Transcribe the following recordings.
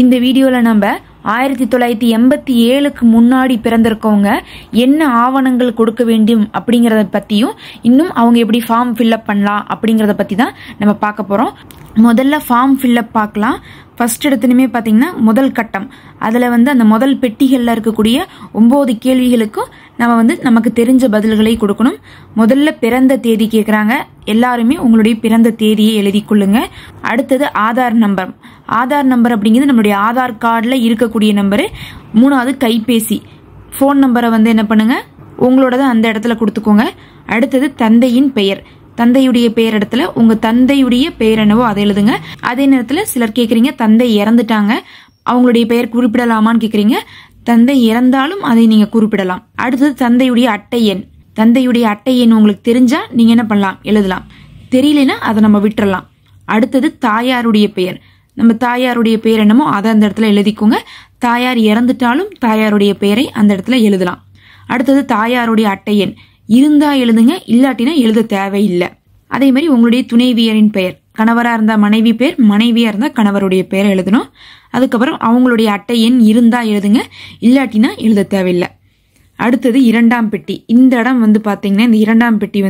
இந்த வீடியோல நம்ம 1987க்கு முன்னாடி பிறந்திருக்கவங்க என்ன ஆவணங்கள் கொடுக்க வேண்டும் அப்படிங்கறத பத்தியும் இன்னும் அவங்க எப்படி ஃபார்ம் ஃபில்அப் பண்ணலாம் அப்படிங்கறத பத்தி தான் நம்ம பார்க்க போறோம். முதல்ல ஃபார்ம் ஃபில்அப் பார்க்கலாம். ஃபர்ஸ்ட் எடுத்துனுமே பாத்தீங்கன்னா முதல் கட்டம், அதுல அந்த முதல் பெட்டிகள்ல இருக்கக்கூடிய 9 கேள்விகளுக்கும் நம்ம நமக்கு தெரிஞ்ச பதில்களை கொடுக்கணும். முதல்ல பிறந்த தேதி கேக்குறாங்க. எல்லாருமே உங்களுடைய பிறந்த தேதியை எழுதி கொள்ளுங்க. அடுத்தது ஆதார் நம்பர். ஆதார் நம்பர் அப்படிங்கிறது நம்மளுடைய ஆதார் கார்டுல இருக்கக்கூடிய நம்பரு. மூணாவது கைபேசி போன் நம்பரை என்ன பண்ணுங்க, உங்களோட அந்த இடத்துல கொடுத்துக்கோங்க. அடுத்தது தந்தையின் பெயர். தந்தையுடைய பெயர் இடத்துல உங்க தந்தையுடைய பெயர் என்னவோ அதை எழுதுங்க. அதே நேரத்துல சிலர் கேக்குறீங்க தந்தை இறந்துட்டாங்க, அவங்களுடைய பெயர் குறிப்பிடலாமான்னு கேக்குறீங்க. தந்தை இறந்தாலும் அதை நீங்க குறிப்பிடலாம். அடுத்தது தந்தையுடைய அட்டை எண். தந்தையுடைய அட்டை எண் உங்களுக்கு தெரிஞ்சா நீங்க என்ன பண்ணலாம், எழுதலாம். தெரியலனா அதை நம்ம விட்டுறலாம். அடுத்தது தாயாருடைய பெயர். நம்ம தாயாருடைய பெயர் என்னமோ அதை அந்த இடத்துல எழுதிக்கோங்க. தாயார் இறந்துட்டாலும் தாயாருடைய பெயரை அந்த இடத்துல எழுதலாம். அடுத்தது தாயாருடைய அட்டை எண் இருந்தா எழுதுங்க, இல்லாட்டினா எழுத தேவையில்லை. அதே மாதிரி உங்களுடைய துணைவியரின் பெயர், கணவரா இருந்தா மனைவி பெயர், மனைவியா இருந்தா கணவருடைய பெயரை எழுதணும். அதுக்கப்புறம் அவங்களுடைய அட்டை எண் இருந்தா எழுதுங்க, இல்லாட்டினா எழுத தேவையில்லை. அடுத்தது இரண்டாம் பெட்டி. இந்த இடம் பாத்தீங்கன்னா இந்த இரண்டாம் பெட்டி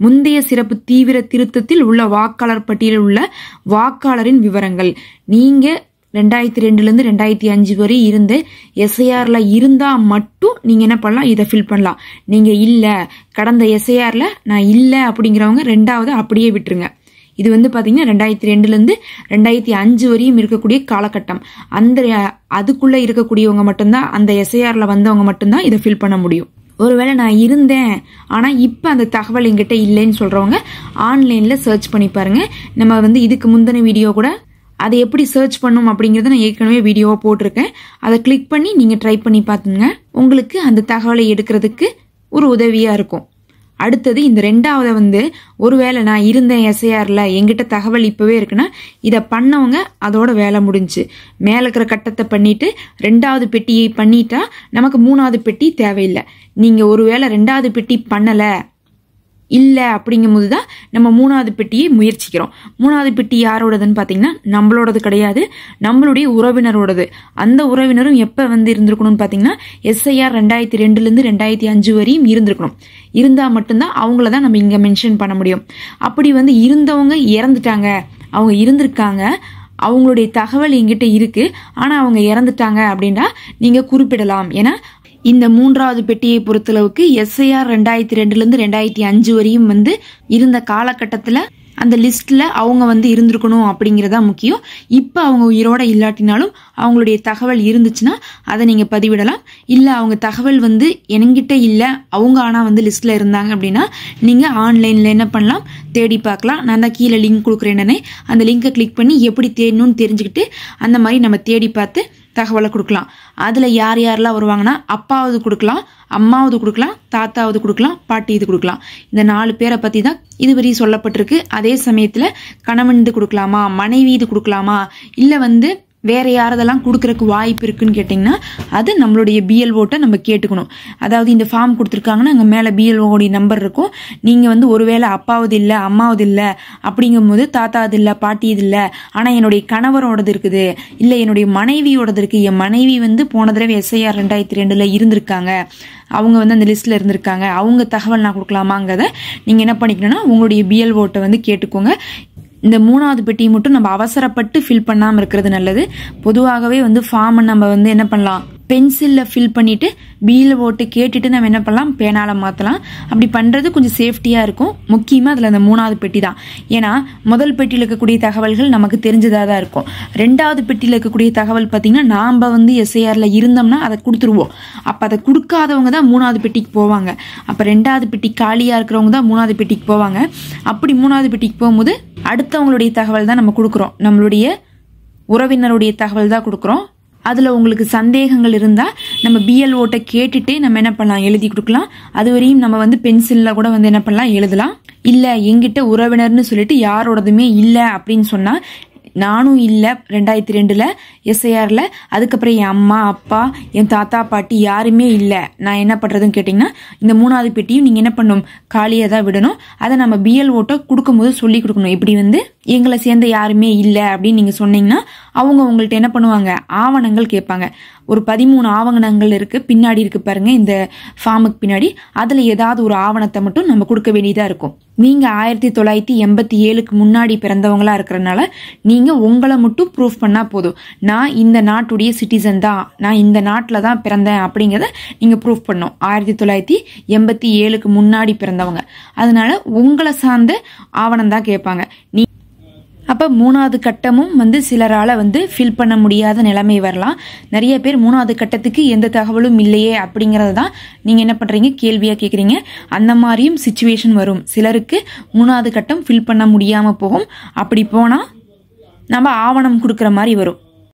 முந்தைய சிறப்பு தீவிர திருத்தத்தில் உள்ள வாக்காளர் பட்டியலில் உள்ள வாக்காளரின் விவரங்கள். நீங்க 2002 இருந்து 2005 வரை இருந்து எஸ்ஐஆர்ல இருந்தா மட்டும் நீங்க என்ன பண்ணலாம், இதை ஃபில் பண்ணலாம். நீங்க இல்ல கடந்த எஸ்ஐஆர்ல நான் இல்ல அப்படிங்கிறவங்க ரெண்டாவது அப்படியே விட்டுருங்க. இது பாத்தீங்கன்னா 2002 இருந்து 2005 வரையும் இருக்கக்கூடிய காலகட்டம். அதுக்குள்ள இருக்கக்கூடியவங்க மட்டும்தான், அந்த எஸ்ஐஆர்ல வந்தவங்க மட்டும்தான் இதை ஃபில் பண்ண முடியும். ஒருவேளை நான் இருந்தேன் ஆனா இப்ப அந்த தகவல் என்கிட்ட இல்லைன்னு சொல்றவங்க ஆன்லைன்ல சர்ச் பண்ணி பாருங்க. நம்ம இதுக்கு முந்தின வீடியோ கூட அதை எப்படி சர்ச் பண்ணும் அப்படிங்கறத நான் ஏற்கனவே வீடியோவா போட்டிருக்கேன். அதை கிளிக் பண்ணி நீங்க ட்ரை பண்ணி பாத்துங்க. உங்களுக்கு அந்த தகவலை எடுக்கிறதுக்கு ஒரு உதவியா இருக்கும். அடுத்தது இந்த ரெண்டாவது ஒருவேளை நான் இருந்தேன் எஸ்ஐஆர்ல, எங்கிட்ட தகவல் இப்பவே இருக்குன்னா இத பண்ணவங்க அதோட வேலை முடிஞ்சு. மேல இருக்கிற கட்டத்தை பண்ணிட்டு ரெண்டாவது பெட்டியை பண்ணிட்டா நமக்கு மூணாவது பெட்டி தேவையில்லை. நீங்க ஒருவேளை ரெண்டாவது பெட்டி பண்ணல இல்ல அப்படிங்கும் போதுதான் நம்ம மூணாவது பெட்டியை முயற்சிக்கிறோம். மூணாவது பெட்டி யாரோடதுன்னு பாத்தீங்கன்னா நம்மளோடது கிடையாது, நம்மளுடைய உறவினரோடது. அந்த உறவினரும் எப்ப இருந்திருக்கணும்னு பாத்தீங்கன்னா எஸ்ஐஆர் 2002 இருந்து 2005 வரையும் இருந்திருக்கணும். இருந்தா மட்டும்தான் அவங்களதான் நம்ம இங்க மென்ஷன் பண்ண முடியும். அப்படி இருந்தவங்க இறந்துட்டாங்க, அவங்க இருந்திருக்காங்க, அவங்களுடைய தகவல் எங்கிட்ட இருக்கு, ஆனா அவங்க இறந்துட்டாங்க அப்படின்னா நீங்க குறிப்பிடலாம். ஏன்னா இந்த மூன்றாவது பெட்டியை பொறுத்தளவுக்கு எஸ்ஐஆர் 2002 இருந்து 2005 வரையும் இருந்த காலகட்டத்துல அந்த லிஸ்ட்ல அவங்க இருந்திருக்கணும் அப்படிங்கறதா முக்கியம். இப்ப அவங்க உயிரோட இல்லாட்டினாலும் அவங்களுடைய தகவல் இருந்துச்சுன்னா அதை நீங்க பதிவிடலாம். இல்ல அவங்க தகவல் என்கிட்ட இல்ல, அவங்க ஆனா லிஸ்ட்ல இருந்தாங்க அப்படின்னா நீங்க ஆன்லைன்ல என்ன பண்ணலாம், தேடி பார்க்கலாம். நான் தான் கீழே லிங்க் கொடுக்குறேன்னே, அந்த லிங்கை கிளிக் பண்ணி எப்படி தேடணும்னு தெரிஞ்சுக்கிட்டு அந்த மாதிரி நம்ம தேடி பார்த்து தகவலை கொடுக்கலாம். அதுல யார் யாரெல்லாம் வருவாங்கன்னா அப்பாவது கொடுக்கலாம், அம்மாவது கொடுக்கலாம், தாத்தாவது கொடுக்கலாம், பாட்டி இது கொடுக்கலாம். இந்த 4 பேரை பத்தி தான் இதுவரை சொல்லப்பட்டிருக்கு. அதே சமயத்துல கணவன் இது கொடுக்கலாமா, மனைவி இது கொடுக்கலாமா, இல்ல வேற யாரதெல்லாம் கொடுக்கறதுக்கு வாய்ப்பு இருக்குன்னு கேட்டீங்கன்னா அது நம்மளுடைய பிஎல்ஓட்ட நம்ம கேட்டுக்கணும். அதாவது இந்த ஃபார்ம் கொடுத்துருக்காங்கன்னா அங்க மேல பிஎல்ஓடைய நம்பர் இருக்கும். நீங்க ஒருவேளை அப்பாவது இல்ல அம்மாவது இல்ல அப்படிங்கும் போது தாத்தாவது இல்ல பாட்டி இது இல்ல, ஆனா என்னுடைய கணவரோடது இருக்குது, இல்ல என்னுடைய மனைவியோடது இருக்கு, என் மனைவி போன தடவை எஸ்ஐஆர் 2002 இருந்திருக்காங்க, அவங்க அந்த லிஸ்ட்ல இருந்திருக்காங்க, அவங்க தகவல் நான் கொடுக்கலாமாங்கிறத நீங்க என்ன பண்ணிக்கணும்னா உங்களுடைய பிஎல்ஓட்ட கேட்டுக்கோங்க. இந்த மூணாவது பெட்டியை மட்டும் நம்ம அவசரப்பட்டு ஃபில் பண்ணாம இருக்கிறது நல்லது. பொதுவாகவே ஃபார்ம் நம்ம என்ன பண்ணலாம், பென்சில்ல ஃபில் பண்ணிட்டு பிஎல்ஓட்ட கேட்டுட்டு நம்ம என்ன பண்ணலாம், பேனால மாத்தலாம். அப்படி பண்றது கொஞ்சம் சேஃப்டியா இருக்கும். முக்கியமா அதுல அந்த மூணாவது பெட்டி தான். ஏன்னா முதல் பெட்டியில இருக்கக்கூடிய தகவல்கள் நமக்கு தெரிஞ்சதா தான் இருக்கும். ரெண்டாவது பெட்டியில இருக்கக்கூடிய தகவல் பாத்தீங்கன்னா நாம எஸ்ஐஆர்ல இருந்தோம்னா அதை கொடுத்துருவோம். அப்ப அதை கொடுக்காதவங்க தான் மூணாவது பெட்டிக்கு போவாங்க. அப்ப ரெண்டாவது பெட்டி காலியா இருக்கிறவங்க தான் மூணாவது பெட்டிக்கு போவாங்க. அப்படி மூணாவது பெட்டிக்கு போகும்போது அடுத்தவங்களுடைய தகவல் தான் நம்ம கொடுக்குறோம், நம்மளுடைய உறவினருடைய தகவல் தான் கொடுக்குறோம். அதுல உங்களுக்கு சந்தேகங்கள் இருந்தா நம்ம பிஎல்ஓட்ட கேட்டுட்டு நம்ம என்ன பண்ணலாம், எழுதி கொடுக்கலாம். அதுவரையும் நம்ம பென்சில்ல கூட என்ன பண்ணலாம், எழுதலாம். இல்ல எங்கிட்ட உறவினர்னு சொல்லிட்டு யாரோடதுமே இல்ல அப்படின்னு சொன்னா, நானும் இல்ல 2002 எஸ்ஐஆர்ல, அதுக்கப்புறம் என் அம்மா அப்பா என் தாத்தா பாட்டி யாருமே இல்ல, நான் என்ன பண்றதுன்னு கேட்டீங்கன்னா இந்த மூணாவது பெட்டியும் நீங்க என்ன பண்ணணும், காலியா தான் விடணும். அதை நம்ம பிஎல்ஓட்ட கொடுக்கும் போது சொல்லி கொடுக்கணும். இப்படி எங்களை சேர்ந்த யாருமே இல்லை அப்படின்னு நீங்கள் சொன்னீங்கன்னா அவங்க உங்கள்கிட்ட என்ன பண்ணுவாங்க, ஆவணங்கள் கேட்பாங்க. ஒரு 13 ஆவணங்கள் இருக்கு, பின்னாடி இருக்கு பாருங்க இந்த ஃபார்முக்கு பின்னாடி. அதில் ஏதாவது ஒரு ஆவணத்தை மட்டும் நம்ம கொடுக்க வேண்டியதாக இருக்கும். நீங்கள் 1987க்கு முன்னாடி பிறந்தவங்களா இருக்கிறனால நீங்கள் உங்களை மட்டும் ப்ரூஃப் பண்ணால் போதும். நான் இந்த நாட்டுடைய சிட்டிசன் தான், நான் இந்த நாட்டில் தான் பிறந்தேன் அப்படிங்கிறத நீங்கள் ப்ரூஃப் பண்ணணும். 1987க்கு முன்னாடி பிறந்தவங்க, அதனால உங்களை சார்ந்த ஆவணம் தான் கேட்பாங்க. அப்போ 3வது கட்டமும் சிலரால் ஃபில் பண்ண முடியாத நிலைமை வரலாம். நிறைய பேர் 3வது கட்டத்துக்கு எந்த தகவலும் இல்லையே அப்படிங்கிறது தான் நீங்கள் என்ன பண்ணுறீங்க, கேள்வியாக கேட்குறீங்க. அந்த மாதிரியும் சுச்சுவேஷன் வரும். சிலருக்கு 3வது கட்டம் ஃபில் பண்ண முடியாமல் போகும். அப்படி போனால் நம்ம ஆவணம் கொடுக்குற மாதிரி வரும்.